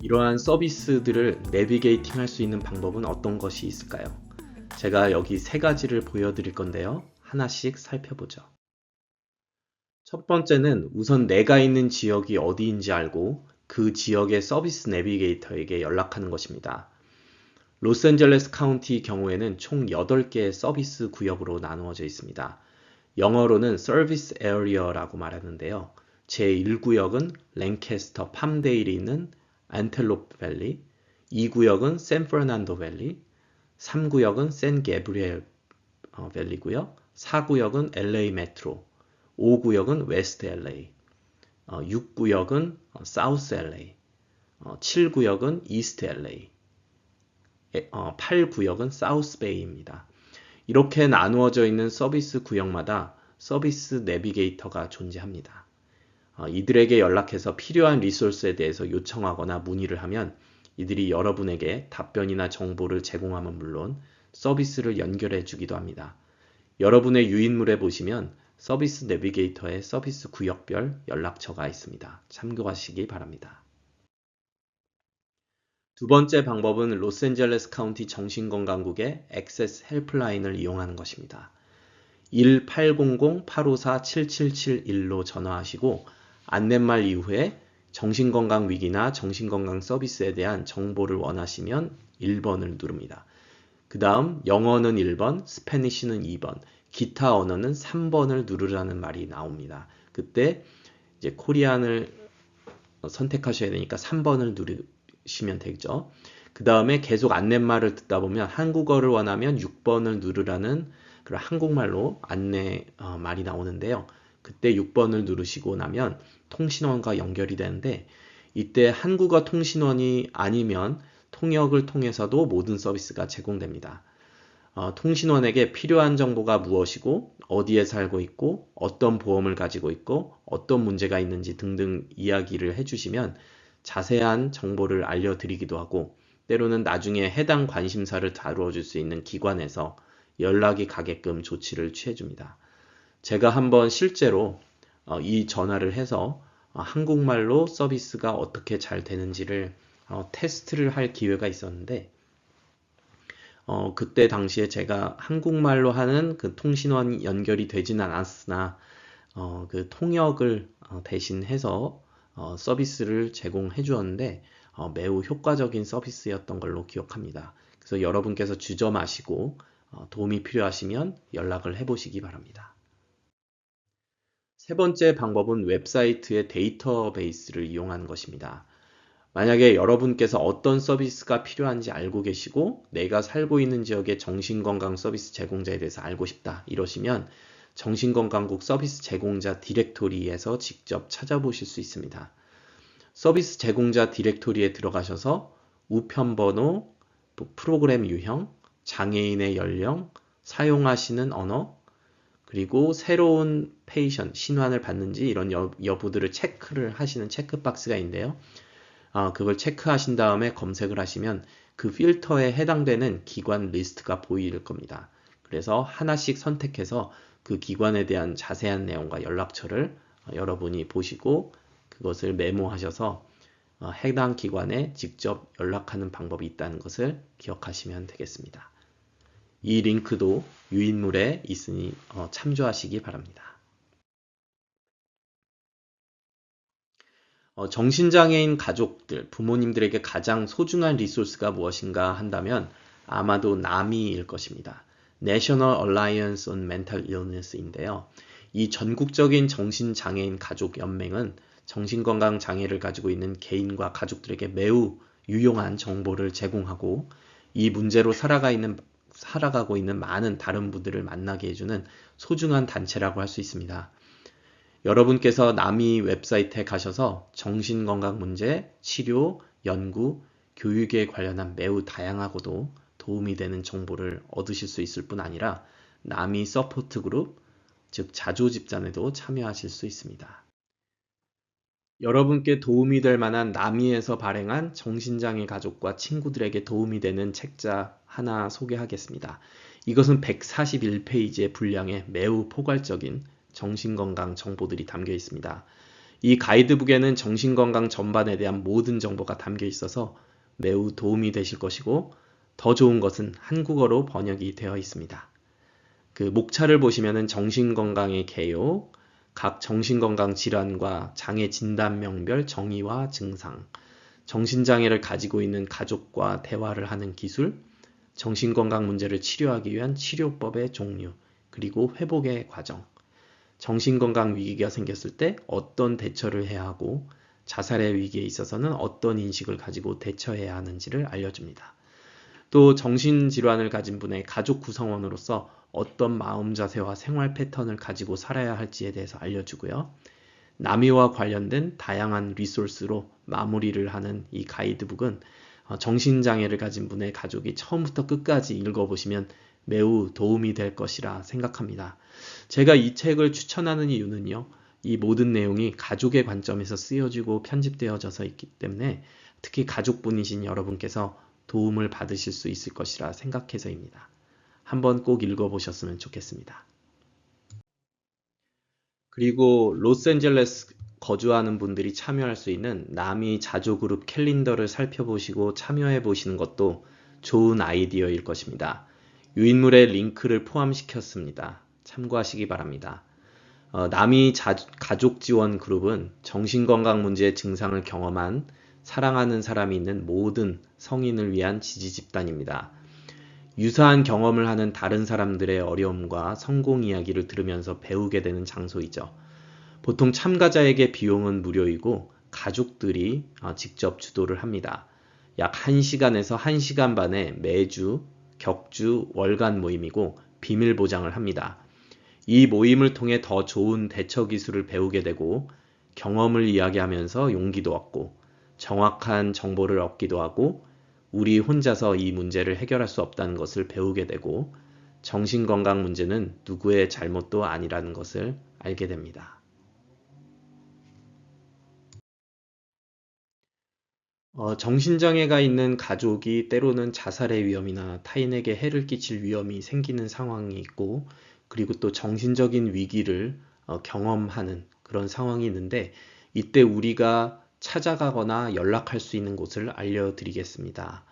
이러한 서비스들을 내비게이팅 할 수 있는 방법은 어떤 것이 있을까요? 제가 여기 세 가지를 보여드릴 건데요. 하나씩 살펴보죠. 첫 번째는 우선 내가 있는 지역이 어디인지 알고 그 지역의 서비스 내비게이터에게 연락하는 것입니다. 로스앤젤레스 카운티 경우에는 총 8개의 서비스 구역으로 나누어져 있습니다. 영어로는 서비스 에리어라고 말하는데요. 제1구역은 랭캐스터 팜데일이 있는 안텔로프 밸리, 2구역은 샌프르난도 밸리, 3구역은 샌 게브리엘 밸리고요. 4구역은 LA 메트로, 5구역은 웨스트 LA, 6구역은 사우스 LA, 7구역은 이스트 LA, 8구역은 사우스 베이입니다. 이렇게 나누어져 있는 서비스 구역마다 서비스 내비게이터가 존재합니다. 이들에게 연락해서 필요한 리소스에 대해서 요청하거나 문의를 하면 이들이 여러분에게 답변이나 정보를 제공하면 물론 서비스를 연결해 주기도 합니다. 여러분의 유인물에 보시면 서비스 내비게이터의 서비스 구역별 연락처가 있습니다. 참고하시기 바랍니다. 두 번째 방법은 로스앤젤레스 카운티 정신건강국의 액세스 헬플라인을 이용하는 것입니다. 1800-854-7771로 전화하시고 안내말 이후에 정신건강 위기나 정신건강 서비스에 대한 정보를 원하시면 1번을 누릅니다. 그 다음 영어는 1번, 스페니쉬는 2번, 기타 언어는 3번을 누르라는 말이 나옵니다. 그때 이제 코리안을 선택하셔야 되니까 3번을 누르시면 되죠. 그 다음에 계속 안내말을 듣다 보면 한국어를 원하면 6번을 누르라는 그런 한국말로 안내 말이 나오는데요. 그때 6번을 누르시고 나면 통신원과 연결이 되는데 이때 한국어 통신원이 아니면 통역을 통해서도 모든 서비스가 제공됩니다. 통신원에게 필요한 정보가 무엇이고 어디에 살고 있고 어떤 보험을 가지고 있고 어떤 문제가 있는지 등등 이야기를 해주시면 자세한 정보를 알려드리기도 하고 때로는 나중에 해당 관심사를 다루어 줄 수 있는 기관에서 연락이 가게끔 조치를 취해줍니다. 제가 한번 실제로 이 전화를 해서 한국말로 서비스가 어떻게 잘 되는지를 테스트를 할 기회가 있었는데 그때 당시에 제가 한국말로 하는 그 통신원 연결이 되진 않았으나 그 통역을 대신해서 서비스를 제공해 주었는데 매우 효과적인 서비스였던 걸로 기억합니다. 그래서 여러분께서 주저 마시고 도움이 필요하시면 연락을 해보시기 바랍니다. 세 번째 방법은 웹사이트의 데이터베이스를 이용하는 것입니다. 만약에 여러분께서 어떤 서비스가 필요한지 알고 계시고 내가 살고 있는 지역의 정신건강 서비스 제공자에 대해서 알고 싶다 이러시면 정신건강국 서비스 제공자 디렉토리에서 직접 찾아보실 수 있습니다. 서비스 제공자 디렉토리에 들어가셔서 우편번호, 프로그램 유형, 장애인의 연령, 사용하시는 언어, 그리고 새로운 페이션, 신환을 받는지 이런 여부들을 체크를 하시는 체크박스가 있는데요. 그걸 체크하신 다음에 검색을 하시면 그 필터에 해당되는 기관 리스트가 보일 겁니다. 그래서 하나씩 선택해서 그 기관에 대한 자세한 내용과 연락처를 여러분이 보시고 그것을 메모하셔서 해당 기관에 직접 연락하는 방법이 있다는 것을 기억하시면 되겠습니다. 이 링크도 유인물에 있으니 참조하시기 바랍니다. 정신장애인 가족들, 부모님들에게 가장 소중한 리소스가 무엇인가 한다면 아마도 나미일 것입니다. National Alliance on Mental Illness인데요. 이 전국적인 정신장애인 가족 연맹은 정신건강 장애를 가지고 있는 개인과 가족들에게 매우 유용한 정보를 제공하고 이 문제로 살아가고 있는 많은 다른 분들을 만나게 해주는 소중한 단체라고 할 수 있습니다. 여러분께서 나미 웹사이트에 가셔서 정신건강 문제, 치료, 연구, 교육에 관련한 매우 다양하고도 도움이 되는 정보를 얻으실 수 있을 뿐 아니라 나미 서포트 그룹, 즉 자조집단에도 참여하실 수 있습니다. 여러분께 도움이 될 만한 나미에서 발행한 정신장애 가족과 친구들에게 도움이 되는 책자 하나 소개하겠습니다. 이것은 141페이지의 분량의 매우 포괄적인 정신건강 정보들이 담겨 있습니다. 이 가이드북에는 정신건강 전반에 대한 모든 정보가 담겨 있어서 매우 도움이 되실 것이고, 더 좋은 것은 한국어로 번역이 되어 있습니다. 그 목차를 보시면은 정신건강의 개요, 각 정신건강 질환과 장애 진단명별 정의와 증상, 정신장애를 가지고 있는 가족과 대화를 하는 기술, 정신건강 문제를 치료하기 위한 치료법의 종류, 그리고 회복의 과정, 정신건강 위기가 생겼을 때 어떤 대처를 해야 하고 자살의 위기에 있어서는 어떤 인식을 가지고 대처해야 하는지를 알려줍니다. 또 정신질환을 가진 분의 가족 구성원으로서 어떤 마음 자세와 생활 패턴을 가지고 살아야 할지에 대해서 알려주고요. 남이와 관련된 다양한 리소스로 마무리를 하는 이 가이드북은 정신장애를 가진 분의 가족이 처음부터 끝까지 읽어보시면 매우 도움이 될 것이라 생각합니다. 제가 이 책을 추천하는 이유는요, 이 모든 내용이 가족의 관점에서 쓰여지고 편집되어져서 있기 때문에 특히 가족분이신 여러분께서 도움을 받으실 수 있을 것이라 생각해서입니다. 한번 꼭 읽어보셨으면 좋겠습니다. 그리고 로스앤젤레스 거주하는 분들이 참여할 수 있는 남이 자조그룹 캘린더를 살펴보시고 참여해 보시는 것도 좋은 아이디어일 것입니다. 유인물에 링크를 포함시켰습니다. 참고하시기 바랍니다. 남이 가족 지원 그룹은 정신건강 문제의 증상을 경험한 사랑하는 사람이 있는 모든 성인을 위한 지지 집단입니다. 유사한 경험을 하는 다른 사람들의 어려움과 성공 이야기를 들으면서 배우게 되는 장소이죠. 보통 참가자에게 비용은 무료이고 가족들이 직접 주도를 합니다. 약 1시간에서 1시간 반의 매주, 격주, 월간 모임이고 비밀 보장을 합니다. 이 모임을 통해 더 좋은 대처 기술을 배우게 되고 경험을 이야기하면서 용기도 얻고 정확한 정보를 얻기도 하고 우리 혼자서 이 문제를 해결할 수 없다는 것을 배우게 되고 정신건강 문제는 누구의 잘못도 아니라는 것을 알게 됩니다. 정신장애가 있는 가족이 때로는 자살의 위험이나 타인에게 해를 끼칠 위험이 생기는 상황이 있고, 그리고 또 정신적인 위기를 경험하는 그런 상황이 있는데, 이때 우리가 찾아가거나 연락할 수 있는 곳을 알려드리겠습니다.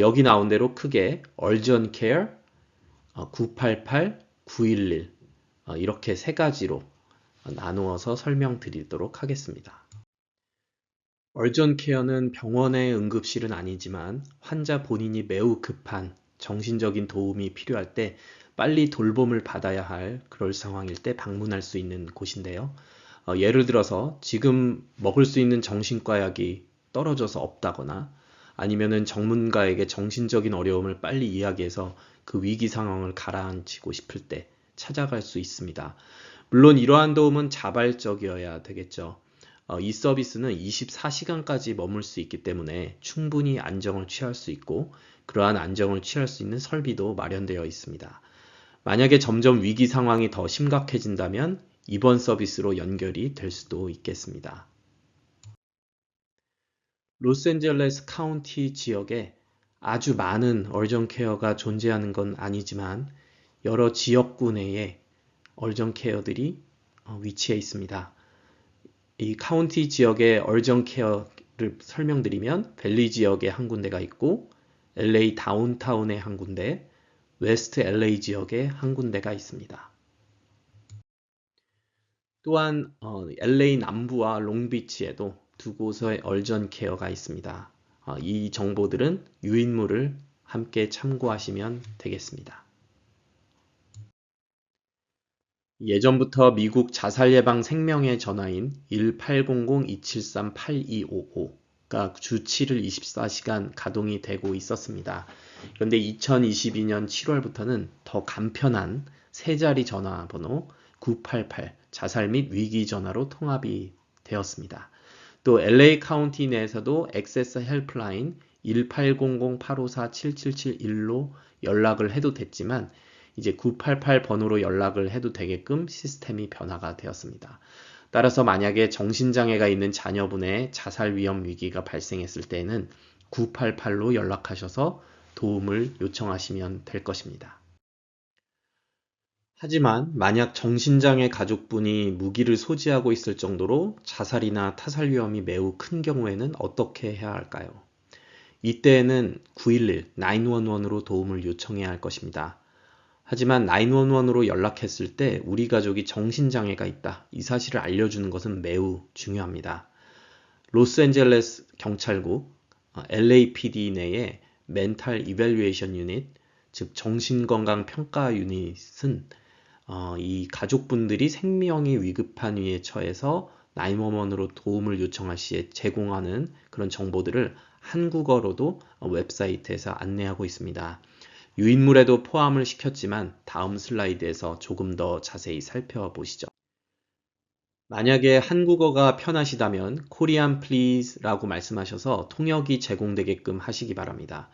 여기 나온 대로 크게 Urgent Care, 988, 911 이렇게 세 가지로 나누어서 설명드리도록 하겠습니다. 얼전 케어는 병원의 응급실은 아니지만 환자 본인이 매우 급한 정신적인 도움이 필요할 때 빨리 돌봄을 받아야 할 그럴 상황일 때 방문할 수 있는 곳인데요. 예를 들어서 지금 먹을 수 있는 정신과 약이 떨어져서 없다거나 아니면은 전문가에게 정신적인 어려움을 빨리 이야기해서 그 위기 상황을 가라앉히고 싶을 때 찾아갈 수 있습니다. 물론 이러한 도움은 자발적이어야 되겠죠. 이 서비스는 24시간까지 머물 수 있기 때문에 충분히 안정을 취할 수 있고 그러한 안정을 취할 수 있는 설비도 마련되어 있습니다. 만약에 점점 위기 상황이 더 심각해진다면 입원 서비스로 연결이 될 수도 있겠습니다. 로스앤젤레스 카운티 지역에 아주 많은 얼전 케어가 존재하는 건 아니지만 여러 지역구 내에 얼전 케어들이 위치해 있습니다. 이 카운티 지역의 얼전 케어를 설명드리면 밸리 지역에 한 군데가 있고 LA 다운타운에 한 군데, 웨스트 LA 지역에 한 군데가 있습니다. 또한 LA 남부와 롱비치에도 두 곳의 얼전 케어가 있습니다. 이 정보들은 유인물을 함께 참고하시면 되겠습니다. 예전부터 미국 자살예방 생명의 전화인 1800-273-8255가 주 7일 24시간 가동이 되고 있었습니다. 그런데 2022년 7월부터는 더 간편한 세 자리 전화번호 988 자살 및 위기 전화로 통합이 되었습니다. 또 LA 카운티 내에서도 액세스 헬프라인 1800-854-7771로 연락을 해도 됐지만 이제 988 번호로 연락을 해도 되게끔 시스템이 변화가 되었습니다. 따라서 만약에 정신장애가 있는 자녀분의 자살 위험 위기가 발생했을 때에는 988로 연락하셔서 도움을 요청하시면 될 것입니다. 하지만 만약 정신장애 가족분이 무기를 소지하고 있을 정도로 자살이나 타살 위험이 매우 큰 경우에는 어떻게 해야 할까요? 이때에는 911, 911으로 도움을 요청해야 할 것입니다. 하지만 911으로 연락했을 때 우리 가족이 정신장애가 있다, 이 사실을 알려주는 것은 매우 중요합니다. 로스앤젤레스 경찰국 LAPD 내에 멘탈 이밸류에이션 유닛, 즉 정신건강 평가 유닛은 이 가족분들이 생명이 위급한 위에 처해서 911으로 도움을 요청할 시에 제공하는 그런 정보들을 한국어로도 웹사이트에서 안내하고 있습니다. 유인물에도 포함을 시켰지만 다음 슬라이드에서 조금 더 자세히 살펴보시죠. 만약에 한국어가 편하시다면 Korean please라고 말씀하셔서 통역이 제공되게끔 하시기 바랍니다.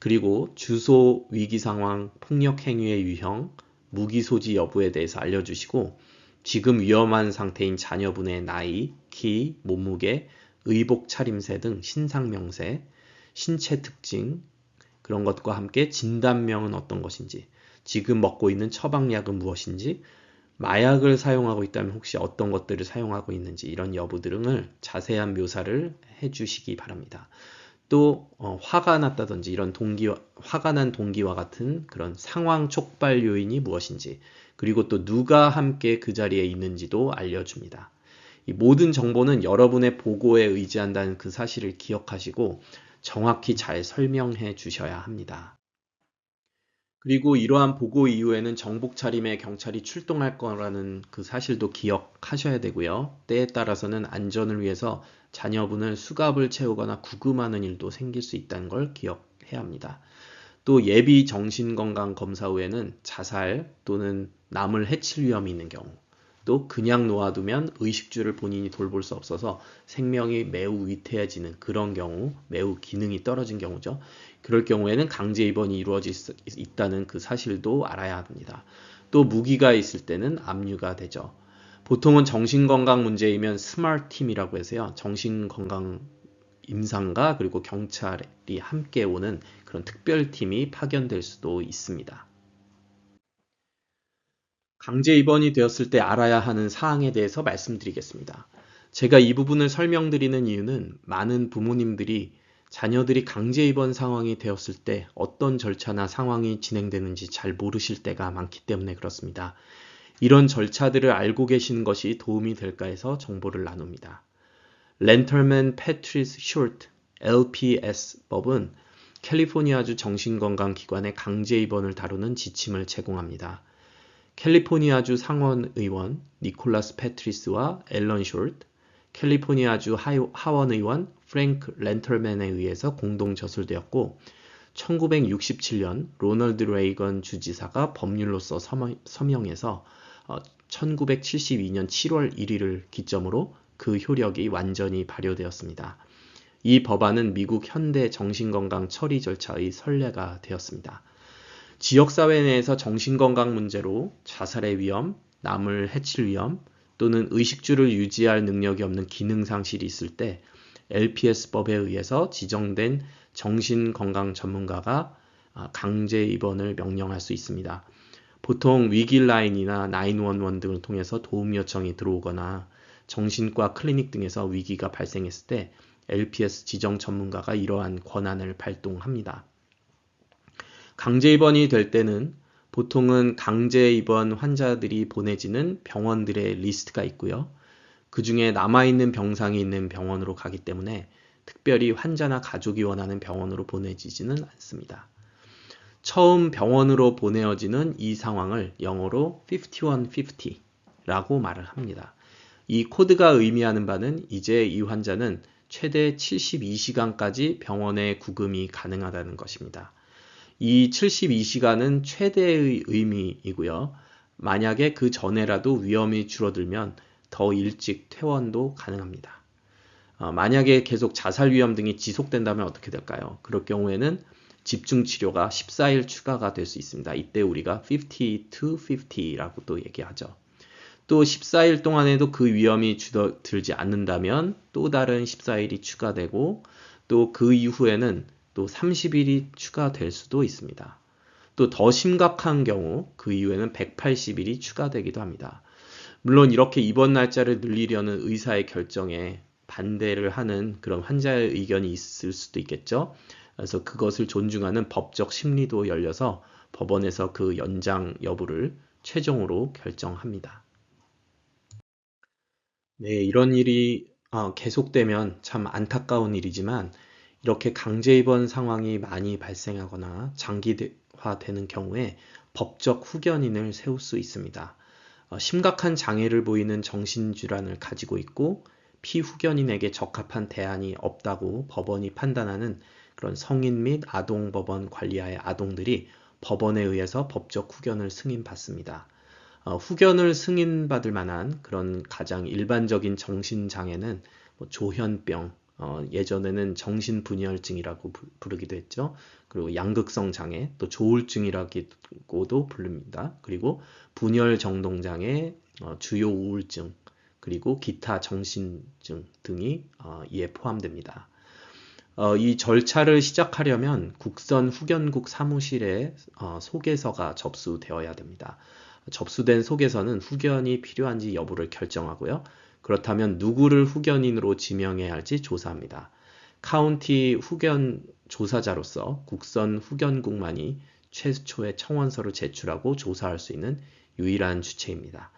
그리고 주소, 위기 상황, 폭력 행위의 유형, 무기 소지 여부에 대해서 알려주시고 지금 위험한 상태인 자녀분의 나이, 키, 몸무게, 의복 차림새 등 신상 명세, 신체 특징 그런 것과 함께 진단명은 어떤 것인지, 지금 먹고 있는 처방약은 무엇인지, 마약을 사용하고 있다면 혹시 어떤 것들을 사용하고 있는지 이런 여부 등을 자세한 묘사를 해주시기 바랍니다. 또 화가 났다든지 이런 화가 난 동기와 같은 그런 상황 촉발 요인이 무엇인지, 그리고 또 누가 함께 그 자리에 있는지도 알려줍니다. 이 모든 정보는 여러분의 보고에 의지한다는 그 사실을 기억하시고 정확히 잘 설명해 주셔야 합니다. 그리고 이러한 보고 이후에는 정복 차림의 경찰이 출동할 거라는 그 사실도 기억하셔야 되고요. 때에 따라서는 안전을 위해서 자녀분을 수갑을 채우거나 구금하는 일도 생길 수 있다는 걸 기억해야 합니다. 또 예비 정신건강 검사 후에는 자살 또는 남을 해칠 위험이 있는 경우, 또 그냥 놓아두면 의식주를 본인이 돌볼 수 없어서 생명이 매우 위태해지는 그런 경우, 매우 기능이 떨어진 경우죠. 그럴 경우에는 강제 입원이 이루어질 수 있다는 그 사실도 알아야 합니다. 또 무기가 있을 때는 압류가 되죠. 보통은 정신건강 문제이면 스마트 팀이라고 해서요. 정신건강 임상과 그리고 경찰이 함께 오는 그런 특별팀이 파견될 수도 있습니다. 강제 입원이 되었을 때 알아야 하는 사항에 대해서 말씀드리겠습니다. 제가 이 부분을 설명드리는 이유는 많은 부모님들이 자녀들이 강제 입원 상황이 되었을 때 어떤 절차나 상황이 진행되는지 잘 모르실 때가 많기 때문에 그렇습니다. 이런 절차들을 알고 계시는 것이 도움이 될까 해서 정보를 나눕니다. 렌털맨 패트리스 숄트 LPS 법은 캘리포니아주 정신건강기관의 강제 입원을 다루는 지침을 제공합니다. 캘리포니아주 상원의원 니콜라스 패트리스와 앨런 숄트, 캘리포니아주 하원의원 프랭크 렌털맨에 의해서 공동 저술되었고 1967년 로널드 레이건 주지사가 법률로서 서명해서 1972년 7월 1일을 기점으로 그 효력이 완전히 발효되었습니다. 이 법안은 미국 현대 정신건강 처리 절차의 선례가 되었습니다. 지역사회 내에서 정신건강 문제로 자살의 위험, 남을 해칠 위험 또는 의식주를 유지할 능력이 없는 기능상실이 있을 때 LPS법에 의해서 지정된 정신건강 전문가가 강제 입원을 명령할 수 있습니다. 보통 위기라인이나 911 등을 통해서 도움 요청이 들어오거나 정신과 클리닉 등에서 위기가 발생했을 때 LPS 지정 전문가가 이러한 권한을 발동합니다. 강제 입원이 될 때는 보통은 강제 입원 환자들이 보내지는 병원들의 리스트가 있고요. 그 중에 남아있는 병상이 있는 병원으로 가기 때문에 특별히 환자나 가족이 원하는 병원으로 보내지지는 않습니다. 처음 병원으로 보내어지는 이 상황을 영어로 5150라고 말을 합니다. 이 코드가 의미하는 바는 이제 이 환자는 최대 72시간까지 병원에 구금이 가능하다는 것입니다. 이 72시간은 최대의 의미이고요. 만약에 그 전에라도 위험이 줄어들면 더 일찍 퇴원도 가능합니다. 만약에 계속 자살 위험 등이 지속된다면 어떻게 될까요? 그럴 경우에는 집중치료가 14일 추가가 될 수 있습니다. 이때 우리가 50 to 50라고 또 얘기하죠. 또 14일 동안에도 그 위험이 줄어들지 않는다면 또 다른 14일이 추가되고 또 그 이후에는 또 30일이 추가될 수도 있습니다. 또 또 더 심각한 경우 그 이후에는 180일이 추가되기도 합니다. 물론 이렇게 입원 날짜를 늘리려는 의사의 결정에 반대를 하는 그런 환자의 의견이 있을 수도 있겠죠. 그래서 그것을 존중하는 법적 심리도 열려서 법원에서 그 연장 여부를 최종으로 결정합니다. 네, 이런 일이 계속되면 참 안타까운 일이지만 이렇게 강제 입원 상황이 많이 발생하거나 장기화되는 경우에 법적 후견인을 세울 수 있습니다. 심각한 장애를 보이는 정신질환을 가지고 있고 피후견인에게 적합한 대안이 없다고 법원이 판단하는 그런 성인 및 아동법원 관리하의 아동들이 법원에 의해서 법적 후견을 승인받습니다. 후견을 승인받을 만한 그런 가장 일반적인 정신장애는 뭐 조현병, 예전에는 정신분열증이라고 부르기도 했죠. 그리고 양극성 장애, 또 조울증이라고도 부릅니다. 그리고 분열정동장애, 주요 우울증, 그리고 기타 정신증 등이 이에 포함됩니다. 이 절차를 시작하려면 국선 후견국 사무실에 소개서가 접수되어야 됩니다. 접수된 소개서는 후견이 필요한지 여부를 결정하고요. 그렇다면 누구를 후견인으로 지명해야 할지 조사합니다. 카운티 후견 조사자로서 국선 후견국만이 최초의 청원서를 제출하고 조사할 수 있는 유일한 주체입니다.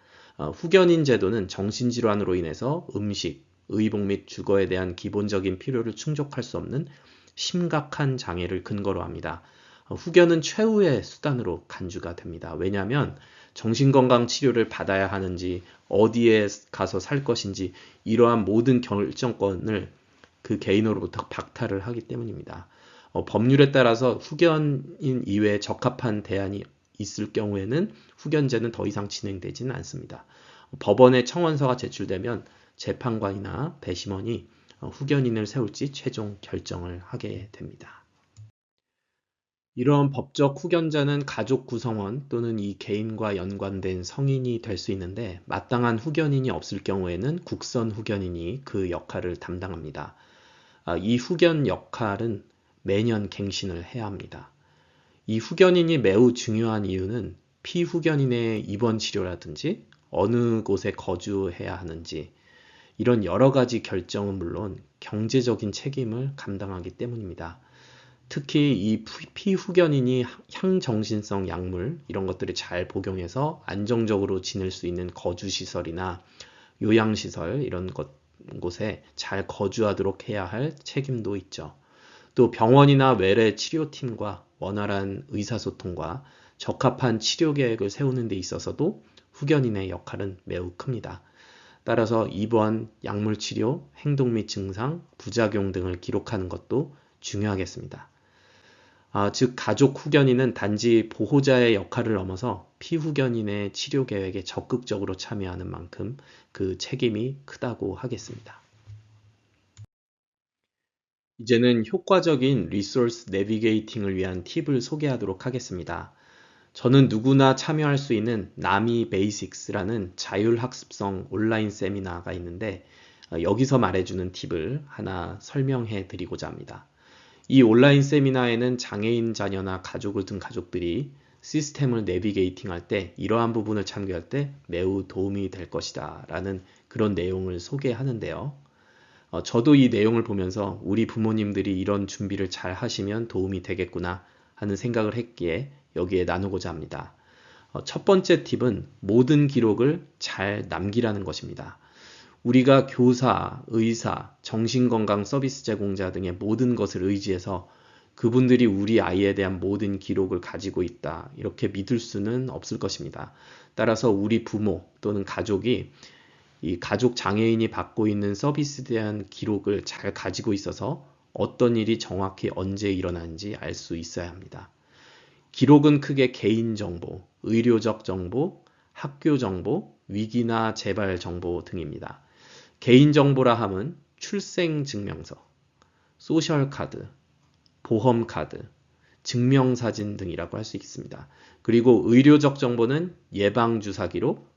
후견인 제도는 정신질환으로 인해서 음식, 의복 및 주거에 대한 기본적인 필요를 충족할 수 없는 심각한 장애를 근거로 합니다. 후견은 최후의 수단으로 간주가 됩니다. 왜냐하면 정신건강 치료를 받아야 하는지, 어디에 가서 살 것인지 이러한 모든 결정권을 그 개인으로부터 박탈을 하기 때문입니다. 법률에 따라서 후견인 이외에 적합한 대안이 있을 경우에는 후견제는 더 이상 진행되지는 않습니다. 법원에 청원서가 제출되면 재판관이나 배심원이 후견인을 세울지 최종 결정을 하게 됩니다. 이런 법적 후견자는 가족 구성원 또는 이 개인과 연관된 성인이 될 수 있는데 마땅한 후견인이 없을 경우에는 국선 후견인이 그 역할을 담당합니다. 이 후견 역할은 매년 갱신을 해야 합니다. 이 후견인이 매우 중요한 이유는 피후견인의 입원 치료라든지 어느 곳에 거주해야 하는지 이런 여러 가지 결정은 물론 경제적인 책임을 감당하기 때문입니다. 특히 이 피후견인이 향정신성 약물 이런 것들을 잘 복용해서 안정적으로 지낼 수 있는 거주시설이나 요양시설 이런 곳에 잘 거주하도록 해야 할 책임도 있죠. 또 병원이나 외래 치료팀과 원활한 의사소통과 적합한 치료 계획을 세우는 데 있어서도 후견인의 역할은 매우 큽니다. 따라서 입원, 약물 치료, 행동 및 증상, 부작용 등을 기록하는 것도 중요하겠습니다. 즉 가족 후견인은 단지 보호자의 역할을 넘어서 피후견인의 치료 계획에 적극적으로 참여하는 만큼 그 책임이 크다고 하겠습니다. 이제는 효과적인 리소스 내비게이팅을 위한 팁을 소개하도록 하겠습니다. 저는 누구나 참여할 수 있는 나미 베이식스라는 자율학습성 온라인 세미나가 있는데 여기서 말해주는 팁을 하나 설명해 드리고자 합니다. 이 온라인 세미나에는 장애인 자녀나 가족을 둔 가족들이 시스템을 내비게이팅 할 때 이러한 부분을 참고할 때 매우 도움이 될 것이다 라는 그런 내용을 소개하는데요. 저도 이 내용을 보면서 우리 부모님들이 이런 준비를 잘 하시면 도움이 되겠구나 하는 생각을 했기에 여기에 나누고자 합니다. 첫 번째 팁은 모든 기록을 잘 남기라는 것입니다. 우리가 교사, 의사, 정신건강 서비스 제공자 등의 모든 것을 의지해서 그분들이 우리 아이에 대한 모든 기록을 가지고 있다 이렇게 믿을 수는 없을 것입니다. 따라서 우리 부모 또는 가족이 이 가족 장애인이 받고 있는 서비스에 대한 기록을 잘 가지고 있어서 어떤 일이 정확히 언제 일어나는지 알 수 있어야 합니다. 기록은 크게 개인정보, 의료적 정보, 학교 정보, 위기나 재발 정보 등입니다. 개인정보라 함은 출생증명서, 소셜카드, 보험카드, 증명사진 등이라고 할 수 있습니다. 그리고 의료적 정보는 예방주사기록,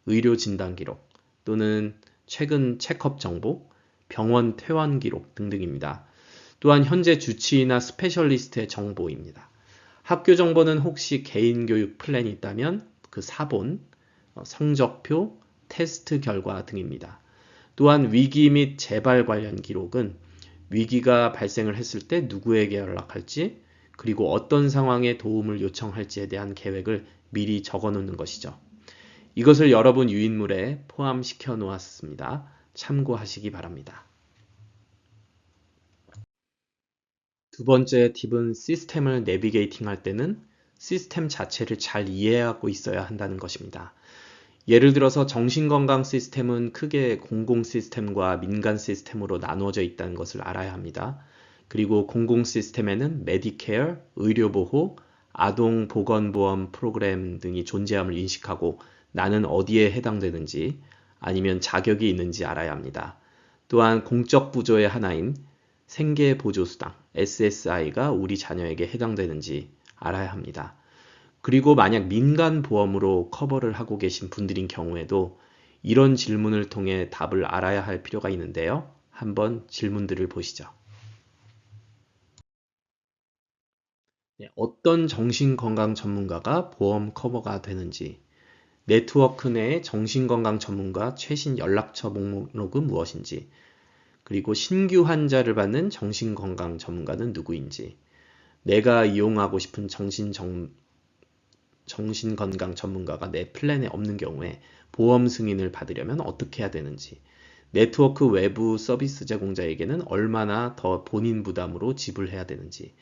의료진단기록 또는 최근 체크업 정보, 병원 퇴원 기록 등등입니다. 또한 현재 주치의나 스페셜리스트의 정보입니다. 학교 정보는 혹시 개인 교육 플랜이 있다면 그 사본, 성적표, 테스트 결과 등입니다. 또한 위기 및 재발 관련 기록은 위기가 발생을 했을 때 누구에게 연락할지, 그리고 어떤 상황에 도움을 요청할지에 대한 계획을 미리 적어 놓는 것이죠. 이것을 여러분 유인물에 포함시켜 놓았습니다. 참고하시기 바랍니다. 두 번째 팁은 시스템을 내비게이팅 할 때는 시스템 자체를 잘 이해하고 있어야 한다는 것입니다. 예를 들어서 정신건강 시스템은 크게 공공 시스템과 민간 시스템으로 나누어져 있다는 것을 알아야 합니다. 그리고 공공 시스템에는 메디케어, 의료보호, 아동보건보험 프로그램 등이 존재함을 인식하고 나는 어디에 해당되는지 아니면 자격이 있는지 알아야 합니다. 또한 공적 부조의 하나인 생계보조수당, SSI가 우리 자녀에게 해당되는지 알아야 합니다. 그리고 만약 민간 보험으로 커버를 하고 계신 분들인 경우에도 이런 질문을 통해 답을 알아야 할 필요가 있는데요. 한번 질문들을 보시죠. 어떤 정신건강 전문가가 보험 커버가 되는지, 네트워크 내의 정신건강 전문가 최신 연락처 목록은 무엇인지, 그리고 신규 환자를 받는 정신건강 전문가는 누구인지, 내가 이용하고 싶은 정신건강 전문가가 내 플랜에 없는 경우에 보험 승인을 받으려면 어떻게 해야 되는지, 네트워크 외부 서비스 제공자에게는 얼마나 더 본인 부담으로 지불해야 되는지,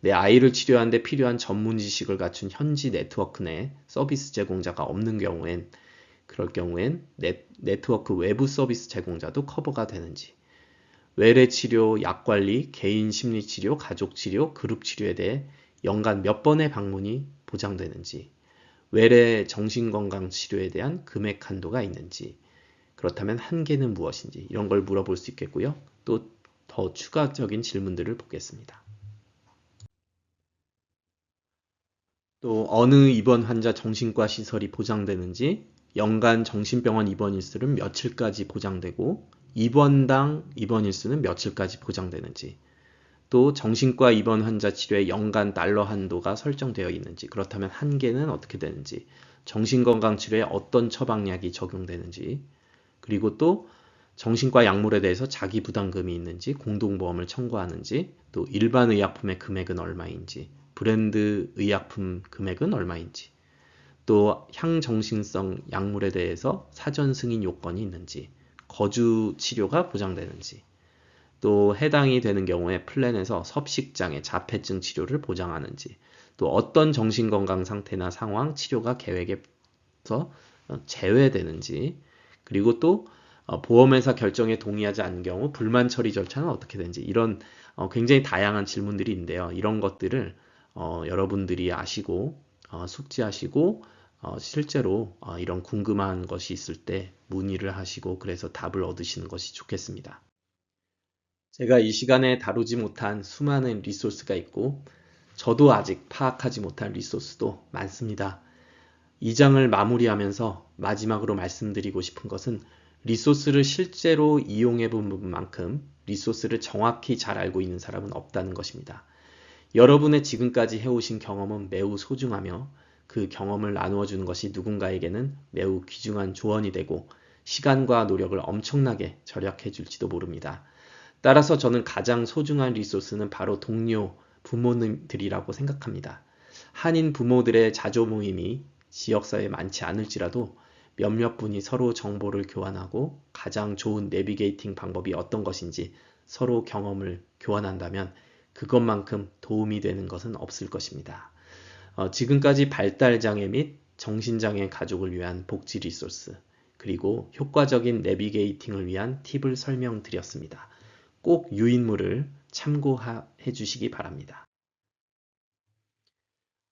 내 아이를 치료하는데 필요한 전문 지식을 갖춘 현지 네트워크 내 서비스 제공자가 없는 경우엔 그럴 경우엔 네트워크 외부 서비스 제공자도 커버가 되는지, 외래 치료, 약 관리, 개인 심리 치료, 가족 치료, 그룹 치료에 대해 연간 몇 번의 방문이 보장되는지, 외래 정신건강 치료에 대한 금액 한도가 있는지, 그렇다면 한계는 무엇인지 이런 걸 물어볼 수 있겠고요. 또 더 추가적인 질문들을 보겠습니다. 또 어느 입원 환자 정신과 시설이 보장되는지, 연간 정신병원 입원 일수는 며칠까지 보장되고 입원당 입원 일수는 며칠까지 보장되는지, 또 정신과 입원 환자 치료에 연간 달러 한도가 설정되어 있는지, 그렇다면 한계는 어떻게 되는지, 정신건강 치료에 어떤 처방약이 적용되는지, 그리고 또 정신과 약물에 대해서 자기 부담금이 있는지, 공동보험을 청구하는지, 또 일반 의약품의 금액은 얼마인지, 브랜드 의약품 금액은 얼마인지, 또 향정신성 약물에 대해서 사전 승인 요건이 있는지, 거주 치료가 보장되는지, 또 해당이 되는 경우에 플랜에서 섭식장애, 자폐증 치료를 보장하는지, 또 어떤 정신건강 상태나 상황, 치료가 계획에서 제외되는지, 그리고 또 보험회사 결정에 동의하지 않는 경우 불만 처리 절차는 어떻게 되는지, 이런 굉장히 다양한 질문들이 있는데요. 이런 것들을 여러분들이 아시고 숙지하시고 실제로 이런 궁금한 것이 있을 때 문의를 하시고 그래서 답을 얻으시는 것이 좋겠습니다. 제가 이 시간에 다루지 못한 수많은 리소스가 있고 저도 아직 파악하지 못한 리소스도 많습니다. 이 장을 마무리하면서 마지막으로 말씀드리고 싶은 것은 리소스를 실제로 이용해 본 만큼 리소스를 정확히 잘 알고 있는 사람은 없다는 것입니다. 여러분의 지금까지 해오신 경험은 매우 소중하며 그 경험을 나누어 주는 것이 누군가에게는 매우 귀중한 조언이 되고 시간과 노력을 엄청나게 절약해 줄지도 모릅니다. 따라서 저는 가장 소중한 리소스는 바로 동료, 부모님들이라고 생각합니다. 한인 부모들의 자조 모임이 지역사회에 많지 않을지라도 몇몇 분이 서로 정보를 교환하고 가장 좋은 내비게이팅 방법이 어떤 것인지 서로 경험을 교환한다면 그것만큼 도움이 되는 것은 없을 것입니다. 지금까지 발달장애 및 정신장애 가족을 위한 복지 리소스, 그리고 효과적인 내비게이팅을 위한 팁을 설명드렸습니다. 꼭 유인물을 참고해 주시기 바랍니다.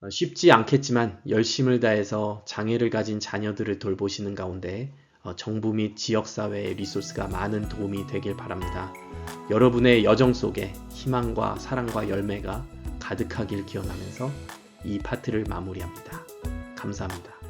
쉽지 않겠지만 열심을 다해서 장애를 가진 자녀들을 돌보시는 가운데 정부 및 지역사회의 리소스가 많은 도움이 되길 바랍니다. 여러분의 여정 속에 희망과 사랑과 열매가 가득하길 기원하면서 이 파트를 마무리합니다. 감사합니다.